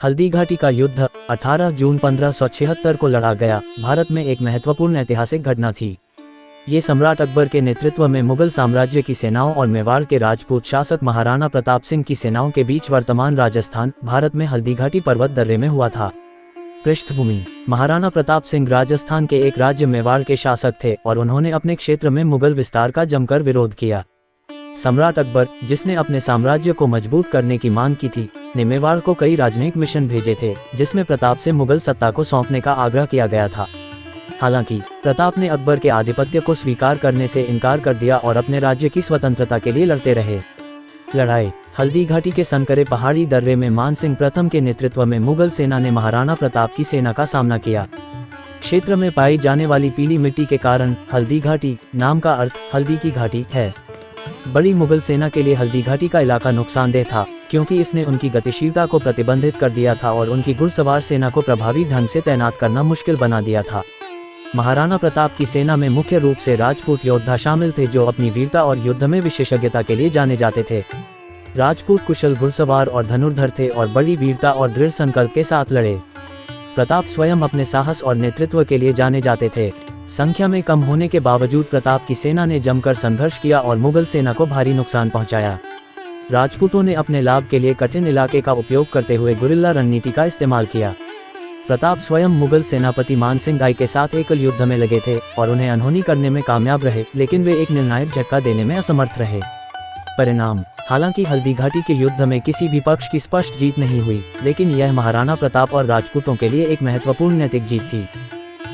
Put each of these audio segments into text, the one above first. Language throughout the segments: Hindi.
हल्दी घाटी का युद्ध 18 जून 1576 को लड़ा गया भारत में एक महत्वपूर्ण ऐतिहासिक घटना थी। ये सम्राट अकबर के नेतृत्व में मुगल साम्राज्य की सेनाओं और मेवाड़ के राजपूत शासक महाराणा प्रताप सिंह की सेनाओं के बीच वर्तमान राजस्थान भारत में हल्दी घाटी पर्वत दर्रे में हुआ था। पृष्ठभूमि: महाराणा प्रताप सिंह राजस्थान के एक राज्य मेवाड़ के शासक थे और उन्होंने अपने क्षेत्र में मुगल विस्तार का जमकर विरोध किया। सम्राट अकबर, जिसने अपने साम्राज्य को मजबूत करने की मांग की थी, ने मेवाड़ को कई राजनयिक मिशन भेजे थे जिसमें प्रताप से मुगल सत्ता को सौंपने का आग्रह किया गया था। हालांकि प्रताप ने अकबर के आधिपत्य को स्वीकार करने से इनकार कर दिया और अपने राज्य की स्वतंत्रता के लिए लड़ते रहे। लड़ाई: हल्दी घाटी के सनकरे पहाड़ी दर्रे में मानसिंह प्रथम के नेतृत्व में मुगल सेना ने महाराणा प्रताप की सेना का सामना किया। क्षेत्र में पाई जाने वाली पीली मिट्टी के कारण हल्दी घाटी नाम का अर्थ हल्दी की घाटी है। बड़ी मुगल सेना के लिए हल्दी घाटी का इलाका नुकसानदेह था क्योंकि इसने उनकी गतिशीलता को प्रतिबंधित कर दिया था और उनकी घुड़सवार सेना को प्रभावी ढंग से तैनात करना मुश्किल बना दिया था। महाराणा प्रताप की सेना में मुख्य रूप से राजपूत योद्धा शामिल थे जो अपनी वीरता और युद्ध में विशेषज्ञता के लिए जाने जाते थे। राजपूत कुशल घुड़सवार और धनुर्धर थे और बड़ी वीरता और दृढ़ संकल्प के साथ लड़े। प्रताप स्वयं अपने साहस और नेतृत्व के लिए जाने जाते थे। संख्या में कम होने के बावजूद प्रताप की सेना ने जमकर संघर्ष किया और मुगल सेना को भारी नुकसान पहुंचाया। राजपूतों ने अपने लाभ के लिए कठिन इलाके का उपयोग करते हुए गुरिल्ला रणनीति का इस्तेमाल किया। प्रताप स्वयं मुगल सेनापति मानसिंह गाय के साथ एकल युद्ध में लगे थे और उन्हें अनहोनी करने में कामयाब रहे, लेकिन वे एक निर्णायक झटका देने में असमर्थ रहे। परिणाम: हालांकि हल्दी घाटी के युद्ध में किसी भी पक्ष की स्पष्ट जीत नहीं हुई, लेकिन यह महाराणा प्रताप और राजपूतों के लिए एक महत्वपूर्ण नैतिक जीत थी।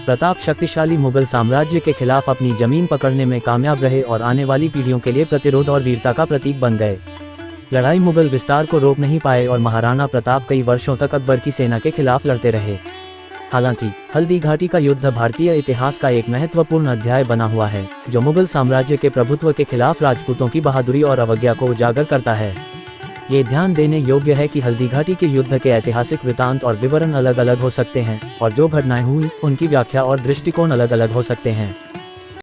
प्रताप शक्तिशाली मुगल साम्राज्य के खिलाफ अपनी जमीन पकड़ने में कामयाब रहे और आने वाली पीढ़ियों के लिए प्रतिरोध और वीरता का प्रतीक बन गए। लड़ाई मुगल विस्तार को रोक नहीं पाए और महाराणा प्रताप कई वर्षों तक अकबर की सेना के खिलाफ लड़ते रहे। हालांकि हल्दी घाटी का युद्ध भारतीय इतिहास का एक महत्वपूर्ण अध्याय बना हुआ है जो मुगल साम्राज्य के प्रभुत्व के खिलाफ राजपूतों की बहादुरी और अवज्ञा को उजागर करता है। ये ध्यान देने योग्य है कि हल्दी घाटी के युद्ध के ऐतिहासिक वृतांत और विवरण अलग अलग हो सकते हैं और जो घटनाएं हुई उनकी व्याख्या और दृष्टिकोण अलग अलग हो सकते हैं।